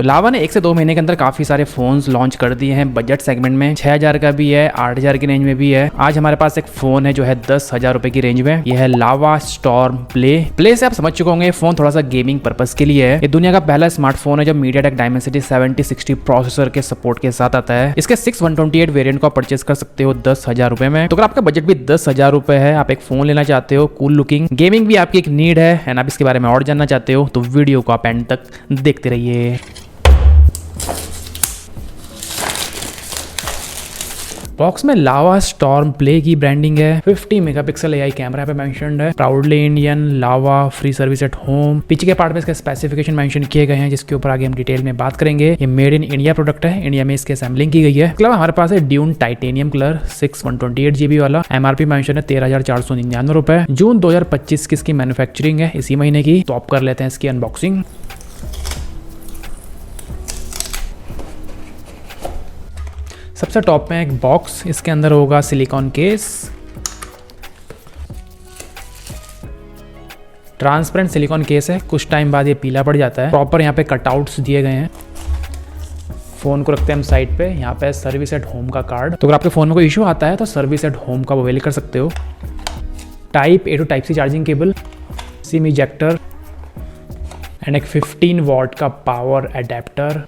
तो लावा ने 1 से 2 महीने के अंदर काफी सारे फोन्स लॉन्च कर दिए हैं बजट सेगमेंट में। 6000 का भी है, 8000 की रेंज में भी है। आज हमारे पास एक फोन है जो है 10,000 रुपए की रेंज में। यह है लावा स्टॉर्म प्ले से आप समझ चुके होंगे फोन थोड़ा सा गेमिंग पर्पस के लिए है। ये दुनिया का पहला स्मार्टफोन है जो मीडियाटेक डायमेंसिटी 7060 प्रोसेसर के सपोर्ट के साथ आता है। इसके 6128 वेरिएंट को आप परचेज कर सकते हो 10,000 रुपए में। तो अगर आपका बजट भी 10,000 रुपए है, आप एक फोन लेना चाहते हो, कूल लुकिंग, गेमिंग भी आपकी एक नीड है एंड आप इसके बारे में और जानना चाहते हो, तो वीडियो को आप एंड तक देखते रहिए। बॉक्स में लावा स्टॉर्म प्ले की ब्रांडिंग है। 50 मेगापिक्सल एआई कैमरा पे मेंशन्ड है। Proudly Indian, lava, free service at home. पीछे के पार्ट में इसके स्पेसिफिकेशन मेंशन किए गए हैं जिसके ऊपर आगे हम डिटेल में बात करेंगे। ये मेड इन इंडिया प्रोडक्ट है, इंडिया में इसके असेंबलिंग की गई है। इसके अलावा हमारे पास है ड्यून टाइटेनियम कलर 6128 GB वाला। एमआरपी मेंशन है 13,499 रुपए। जून 2025 की इसकी मैन्युफैक्चरिंग है, इसी महीने की। तो आप कर लेते हैं इसकी अनबॉक्सिंग। सबसे टॉप में एक बॉक्स, इसके अंदर होगा silicon case, transparent silicon case है। कुछ टाइम बाद ये पीला पड़ जाता है। प्रॉपर यहाँ पे कटआउट्स दिए गए हैं। फोन को रखते हैं हम साइड पे। यहाँ पे सर्विस एट होम का कार्ड, तो अगर आपके फोन में कोई इशू आता है तो सर्विस एट होम का अवेल कर सकते हो। Type A to type C charging cable, SIM ejector and एक 15 वॉट का पावर अडेप्टर।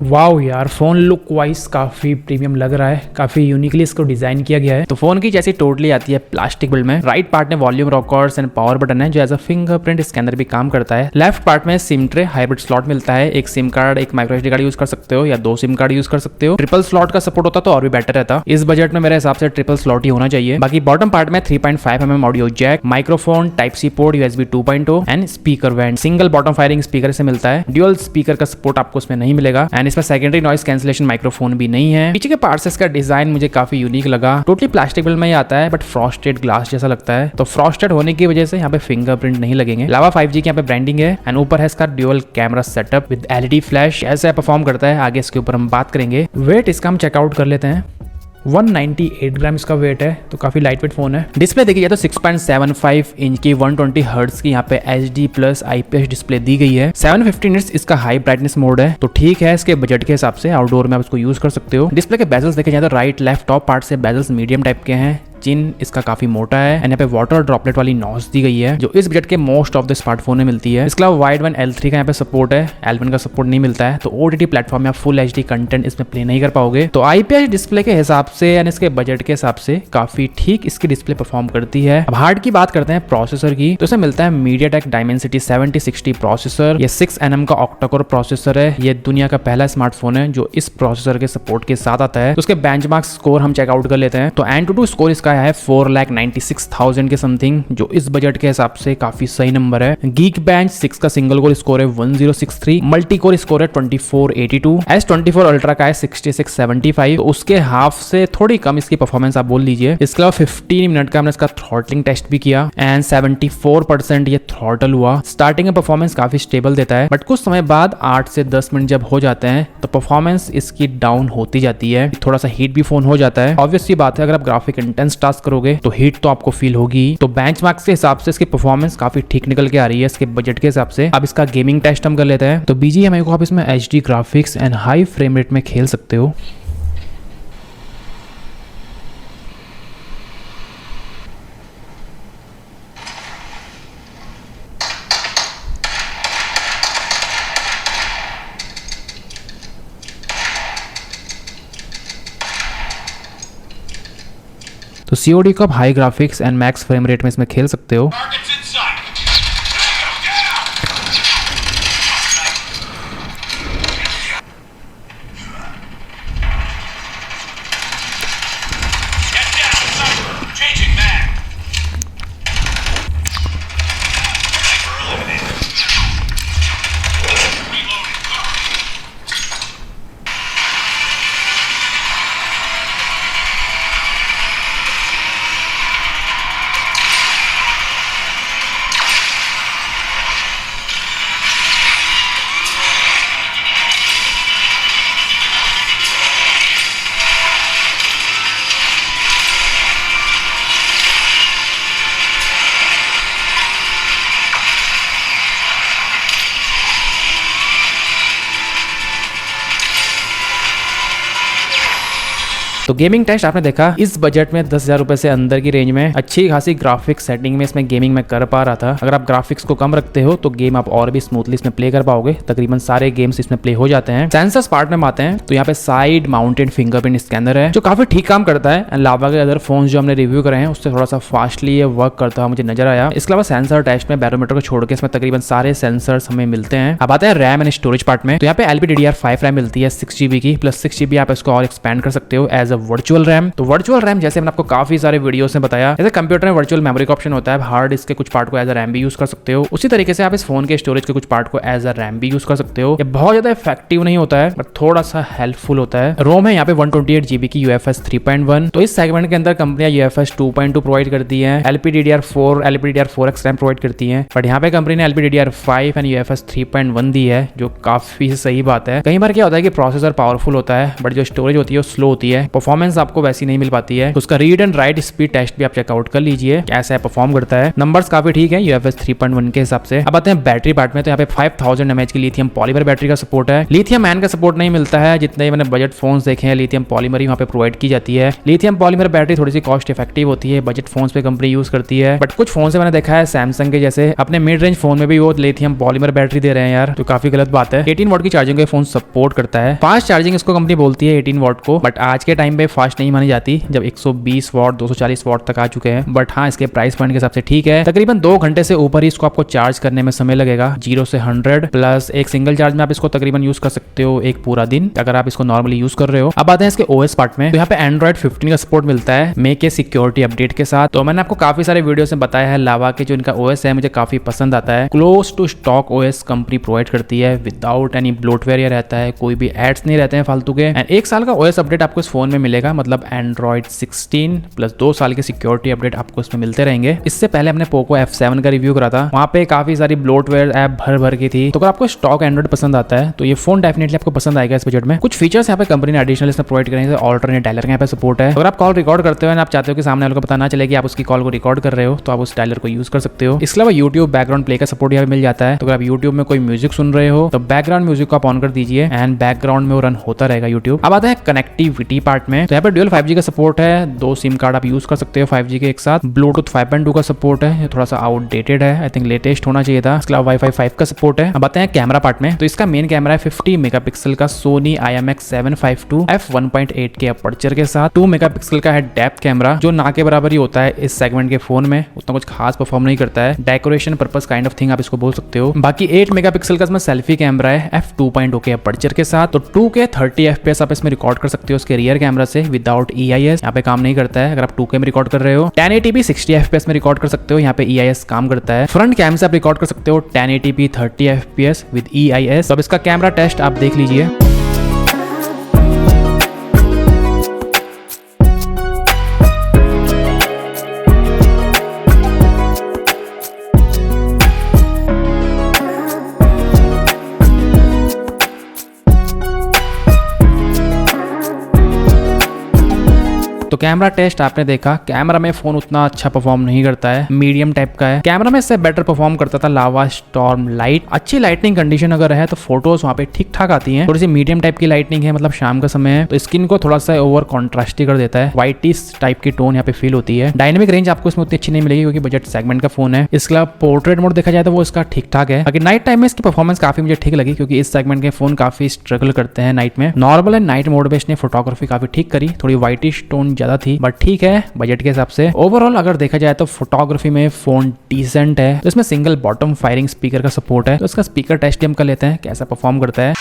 वाओ यार, फोन लुक वाइज काफी प्रीमियम लग रहा है, काफी यूनिकली इसको डिजाइन किया गया है। तो फोन की जैसी टोटली आती है प्लास्टिक बिल्ड में। राइट पार्ट में volume rockers and power button है जो एज अ फिंगरप्रिंट इसके अंदर भी काम करता है। लेफ्ट पार्ट में सिम ट्रे हाइब्रिड स्लॉट मिलता है। एक सिम कार्ड, एक माइक्रो SD कार्ड यूज कर सकते हो या 2 सिम कार्ड यूज कर सकते हो। ट्रिपल स्लॉट का सपोर्ट होता तो और भी बेटर रहता। इस बजट में मेरे हिसाब से ट्रिपल स्लॉट ही होना चाहिए। बाकी बॉटम पार्ट में 3.5mm audio jack, microphone, type C port, USB 2.0 and speaker vent. Single bottom firing speaker से मिलता है। ड्यूअल स्पीकर का सपोर्ट आपको इसमें नहीं मिलेगा एंड इसमें सेकेंडरी नॉइस कैंसिलेशन माइक्रोफोन भी नहीं है। पीछे के पार्ट्स इसका डिजाइन मुझे काफी यूनिक लगा। टोटली प्लास्टिक बिल्ड में ही आता है बट फ्रॉस्टेड ग्लास जैसा लगता है। तो फ्रॉस्टेड होने की वजह से यहाँ पे फिंगरप्रिंट नहीं लगेंगे। लावा 5G की यहाँ पे ब्रांडिंग है एंड ऊपर है इसका dual camera setup with LED flash. ऐसे परफॉर्म करता है आगे इसके ऊपर हम बात करेंगे। वेट इसका हम चेकआउट कर लेते हैं। 198 ग्राम इसका वेट है, तो काफी लाइट वेट फोन है। डिस्प्ले देखिए तो 6.75 इंच की 120 हर्ट्ज की यहाँ पे HD+ IPS डिस्प्ले दी गई है। 750 निट्स इसका हाई ब्राइटनेस मोड है, तो ठीक है इसके बजट के हिसाब से आउटडोर में आप इसको यूज कर सकते हो। डिस्प्ले के बेजल्स देखे जाए तो राइट लेफ्ट टॉप पार्ट से बेजल्स मीडियम टाइप के हैं। चिन इसका काफी मोटा है एंड यहाँ पे वाटर ड्रॉपलेट वाली नॉच दी गई है जो इस बजट के मोस्ट ऑफ द स्मार्टफोन में मिलती है। इसके अलावा वाइड वन L3 का यहाँ पे सपोर्ट है, L1 का सपोर्ट नहीं मिलता है। तो OTT प्लेटफॉर्म में आप फुल HD कंटेंट इसमें प्ले नहीं कर पाओगे। तो IPS डिस्प्ले के हिसाब से एंड इसके बजट के हिसाब से काफी ठीक इसकी डिस्प्ले परफॉर्म करती है। अब हार्ड की बात करते हैं प्रोसेसर की, तो इसे मिलता है मीडियाटेक डायमेंसिटी 7060 प्रोसेसर। ये 6nm का ऑक्टा-कोर प्रोसेसर है। ये दुनिया का पहला स्मार्टफोन है जो इस प्रोसेसर के सपोर्ट के साथ आता है। तो उसके बेंचमार्क स्कोर हम चेकआउट कर लेते हैं। तो AnTuTu स्कोर इसका है 4,96,000 के समथिंग, जो इस बजट के हिसाब से काफी सही नंबर है। Geekbench 6 का सिंगल कोर स्कोर है 1063, मल्टी कोर स्कोर है 2482, S24 अल्ट्रा का है 6675, तो उसके हाफ से थोड़ी कम इसकी परफॉर्मेंस आप बोल लीजिए। इसके अलावा 15 मिनट का हमने इसका थ्रॉटलिंग टेस्ट भी किया एंड 74% ये थ्रॉटल हुआ। स्टार्टिंग में परफॉर्मेंस काफी स्टेबल देता है बट कुछ समय बाद 8 से 10 मिनट जब हो जाते हैं तो परफॉर्मेंस इसकी डाउन होती जाती है। थोड़ा सा हीट भी फोन हो जाता है। ऑब्वियस सी बात है, अगर आप ग्राफिक इंटेंस टास्क करोगे तो हीट तो आपको फील होगी। तो बेंचमार्क्स के हिसाब से इसकी परफॉर्मेंस काफी ठीक निकल के आ रही है इसके बजट के हिसाब से। अब इसका गेमिंग टेस्ट हम कर लेते हैं। तो BGMI को आप इसमें HD graphics and high frame rate में खेल सकते हो। तो COD को आप high graphics and max frame rate में इसमें खेल सकते हो। तो गेमिंग टेस्ट आपने देखा, इस बजट में 10,000 रुपए से अंदर की रेंज में अच्छी खासी ग्राफिक्स सेटिंग में इसमें गेमिंग में कर पा रहा था। अगर आप ग्राफिक्स को कम रखते हो तो गेम आप और भी स्मूथली इसमें प्ले कर पाओगे। तकरीबन सारे गेम्स इसमें प्ले हो जाते हैं। सेंसर्स पार्ट में आते हैं तो यहाँ पे साइड माउंटेड फिंगरप्रिंट स्कैनर है जो काफी ठीक काम करता है। लावा के अदर फोन जो हमने रिव्यू करे हैं उससे थोड़ा सा फास्टली ये वर्क करता हुआ मुझे नजर आया। इसके अलावा सेंसर टेस्ट में बैरोमीटर को छोड़ के इसमें तकरीबन सारे सेंसर्स हमें मिलते हैं। अब आते हैं रैम एंड स्टोरेज पार्ट में, तो यहाँ पे LPDDR5 रैम मिलती है 6GB की, प्लस 6GB आप इसको और एक्सपेंड कर सकते हो एज अ वर्चुअल रैम। तो वर्चुअल रैम जैसे मैंने आपको काफी सारे वीडियोस में बताया, जैसे कंप्यूटर में वर्चुअल मेमोरी का ऑप्शन होता है, हार्ड डिस्क के कुछ पार्ट को एज अ रैम भी यूज कर सकते हो, उसी तरीके से आप इस फोन के स्टोरेज के कुछ पार्ट को एज अ रैम भी यूज कर सकते हो। ये बहुत ज्यादा इफेक्टिव नहीं होता है बट थोड़ा सा हेल्पफुल होता है। रोम है यहाँ पे 128GB की UFS 3.1, तो इस सेगमेंट के अंदर कंपनियां UFS 2.2 प्रोवाइड करती है, LPDDR4 LPDDR4X रैम प्रोवाइड करती है, बट यहाँ पे कंपनी ने LPDDR5 एंड UFS 3.1 दी है जो काफी सही बात है। कई बार क्या होता है कि प्रोसेसर पावरफुल होता है बट जो स्टोरेज होती है वो स्लो होती है, परफॉर्मेंस आपको वैसी नहीं मिल पाती है। उसका read and write speed test भी आप चेकआउट कर लीजिए कैसा परफॉर्म करता है। नंबर्स काफी ठीक है UFS 3.1 के हिसाब से। अब आते हैं बैटरी पार्ट में, तो यहाँ पे 5000 mAh की लिथियम पॉलीमर बैटरी का सपोर्ट है। लिथियम आयन का सपोर्ट नहीं मिलता है, जितने मैंने बजट फोन्स देखे हैं लिथियम पॉलीमर ही वहाँ पे प्रोवाइड की जाती है। लिथियम पॉलीमर बैटरी थोड़ी सी कॉस्ट इफेक्टिव होती है, बजट फोन्स पे कंपनी यूज करती है, बट कुछ फोन से मैंने देखा है सैमसंग के जैसे अपने मिड रेंज फोन में भी वो लिथियम पॉलीमर बैटरी दे रहे हैं यार, तो काफी गलत बात है। 18 वॉट की चार्जिंग का फोन सपोर्ट करता है। फास्ट चार्जिंग इसको कंपनी बोलती है 18 वॉट को, बट आज के टाइम पे फास्ट नहीं मानी जाती जब 120 वॉट 240 वॉट तक आ चुके हैं। बट हाँ, इसके प्राइस पॉइंट के हिसाब से ठीक है। तकरीबन 2 घंटे से ऊपर ही इसको आपको चार्ज करने में समय लगेगा 0 से 100, प्लस एक सिंगल चार्ज में आप इसको तकरीबन यूज कर सकते हो एक पूरा दिन अगर आप इसको नॉर्मली यूज कर रहे हो। अब आते हैं इसके OS पार्ट में, तो यहाँ पे Android 15 का सपोर्ट मिलता है मे के सिक्योरिटी अपडेट के साथ। तो मैंने आपको काफी सारे वीडियो में बताया है लावा के जो इनका OS है मुझे काफी पसंद आता है। Close to stock OS company provide करती है विदाउट एनी ब्लोटवेयर रहता है, कोई भी एड्स नहीं रहते हैं फालतू के। एंड 1 साल का OS अपडेट आपको इस फोन में मिलेगा, मतलब Android 16 प्लस 2 साल के सिक्योरिटी अपडेट आपको इसमें मिलते रहेंगे। इससे पहले हमने पोको F7 का रिव्यू करा था, वहाँ पे काफी सारी ब्लोटवेयर ऐप भर की थी। तो अगर आपको स्टॉक एंड्रॉइड पसंद आता है तो ये फोन डेफिनेटली आपको पसंद आएगा इस बजट में। कुछ फीचर्स यहाँ पे कंपनी ने एडिशनल इसमें प्रोवाइड करें, जैसे ऑल्टरनेट डायलर यहाँ पे सपोर्ट है। अगर आप कॉल रिकॉर्ड करते हो और आप चाहते हो कि सामने वाले को पता ना चले कि आप उसकी कॉल को रिकॉर्ड कर रहे हो तो आप उस डायलर को यूज कर सकते हो। इसके अलावा यूट्यूब बैकग्राउंड प्ले का सपोर्ट यहाँ पे मिल जाता है। तो अगर आप यूट्यूब में कोई म्यूजिक सुन रहे हो तो बैकग्राउंड म्यूजिक को आप ऑन कर दीजिए एंड बैकग्राउंड में वो रन होता रहेगा यूट्यूब। अब आता है कनेक्टिविटी पार्ट में, तो यहाँ पे ड्यूअल 5G का सपोर्ट है, 2 सिम कार्ड आप यूज कर सकते हो 5G के एक साथ। ब्लूटूथ 5.2 का सपोर्ट है, थोड़ा सा आउटडेटेड है, आई थिंक लेटेस्ट होना चाहिए था। इसके अलावा वाईफाई 5 का सपोर्ट है। अब आते हैं कैमरा पार्ट में, तो इसका मेन कैमरा है 50 मेगापिक्सल का सोनी IMX752 f1.8 के अपर्चर के साथ। 2 मेगापिक्सल का है डेप्थ कैमरा जो ना के बराबर ही होता है इस सेगमेंट के फोन में, उतना कुछ खास परफॉर्म नहीं करता है, decoration purpose kind of thing आप इसको बोल सकते हो। बाकी 8 मेगापिक्सल का इसमें सेल्फी कैमरा है f2.0 के अपर्चर के साथ। तो 2K 30 FPS आप इसमें रिकॉर्ड कर सकते हो उसके रियर कैमरा से विदाउट EIS, यहाँ पे काम नहीं करता है अगर आप 2K में रिकॉर्ड कर रहे हो। 1080p 60 FPS में रिकॉर्ड कर सकते हो, यहाँ पे EIS काम करता है। फ्रंट कैम से आप रिकॉर्ड कर सकते हो 1080p 30 FPS विद EIS। अब इसका कैमरा टेस्ट आप देख लीजिए। तो कैमरा टेस्ट आपने देखा, कैमरा में फोन उतना अच्छा परफॉर्म नहीं करता है, मीडियम टाइप का है। कैमरा में इससे बेटर परफॉर्म करता था लावा स्टॉर्म लाइट। अच्छी लाइटनिंग कंडीशन अगर है तो फोटोज वहाँ पे ठीक ठाक आती हैं। थोड़ी सी मीडियम टाइप की लाइटनिंग है, मतलब शाम का समय है तो स्किन को थोड़ा सा ओवर कॉन्ट्रास्टी कर देता है, व्हाइटिश टाइप की टोन यहाँ पे फील होती है। डायनेमिक रेंज आपको इसमें उतनी अच्छी नहीं मिलेगी क्योंकि बजट सेगमेंट का फोन है। इसके अलावा पोर्ट्रेट मोड देखा जाए तो वो इसका ठीक ठाक है। बाकी नाइट टाइम में इसकी परफॉर्मेंस काफी मुझे ठीक लगी क्योंकि इस सेगमेंट के फोन काफी स्ट्रगल करते हैं नाइट में। नॉर्मल एंड नाइट मोड में इसने फोटोग्राफी काफी ठीक करी, थोड़ी व्हाइटिश टोन ज्यादा थी बट ठीक है बजट के हिसाब से। ओवरऑल अगर देखा जाए तो फोटोग्राफी में फोन डिसेंट है। तो इसमें सिंगल बॉटम फायरिंग स्पीकर का सपोर्ट है, तो इसका स्पीकर टेस्ट हम कर लेते हैं कैसा परफॉर्म करता है।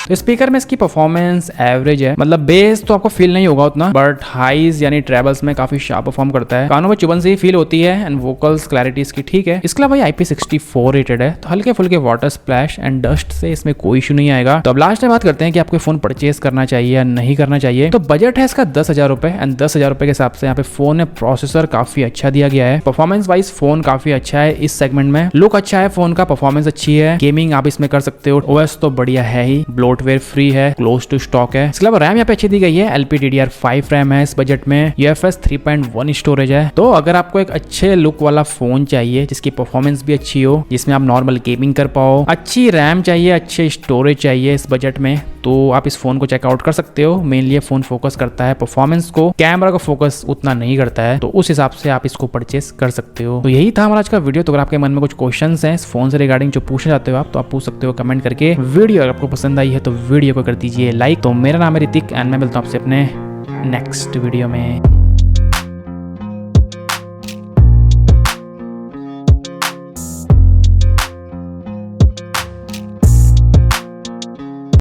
तो स्पीकर में इसकी परफॉर्मेंस एवरेज है, मतलब बेस तो आपको फील नहीं होगा उतना बट हाइज यानी ट्रेवल्स में काफी शार्प परफॉर्म करता है। कानों में चुभन सी फील होती है एंड वोकल्स क्लैरिटी इसकी ठीक है। इसके अलावा IP64 रेटेड है, तो हल्के फुल्के वाटर स्प्लैश एंड डस्ट से इसमें कोई इशू नहीं आएगा। तो अब लास्ट में बात करते हैं कि आपको फोन परचेज करना चाहिए या नहीं करना चाहिए। तो बजट है इसका 10,000 रुपए एंड 10,000 रुपए के हिसाब से यहाँ पे फोन है, प्रोसेसर काफी अच्छा दिया गया है, परफॉर्मेंस वाइज फोन काफी अच्छा है इस सेगमेंट में, लुक अच्छा है फोन का, परफॉर्मेंस अच्छी है, गेमिंग आप इसमें कर सकते हो, OS तो बढ़िया है ही, सॉफ्टवेयर फ्री है, क्लोज टू स्टॉक है। इसके अलावा रैम यहाँ पे अच्छी दी गई है, LPDDR5 रैम है इस बजट में, UFS 3.1 स्टोरेज है। तो अगर आपको एक अच्छे लुक वाला फोन चाहिए जिसकी परफॉर्मेंस भी अच्छी हो, जिसमें आप नॉर्मल गेमिंग कर पाओ, अच्छी रैम चाहिए, अच्छे स्टोरेज चाहिए इस बजट में, तो आप इस फोन को चेकआउट कर सकते हो। मेनली ये फोन फोकस करता है परफॉर्मेंस को, कैमरा का फोकस उतना नहीं करता है, तो उस हिसाब से आप इसको परचेस कर सकते हो। तो यही था हमारा आज का वीडियो। तो अगर आपके मन में कुछ क्वेश्चंस हैं इस फोन से रिगार्डिंग जो पूछना चाहते हो आप, तो आप पूछ सकते हो कमेंट करके। वीडियो अगर आपको पसंद आई है तो वीडियो को कर दीजिए लाइक। तो मेरा नाम है ऋतिक एंड मैं मिलता हूँ आपसे अपने नेक्स्ट वीडियो में।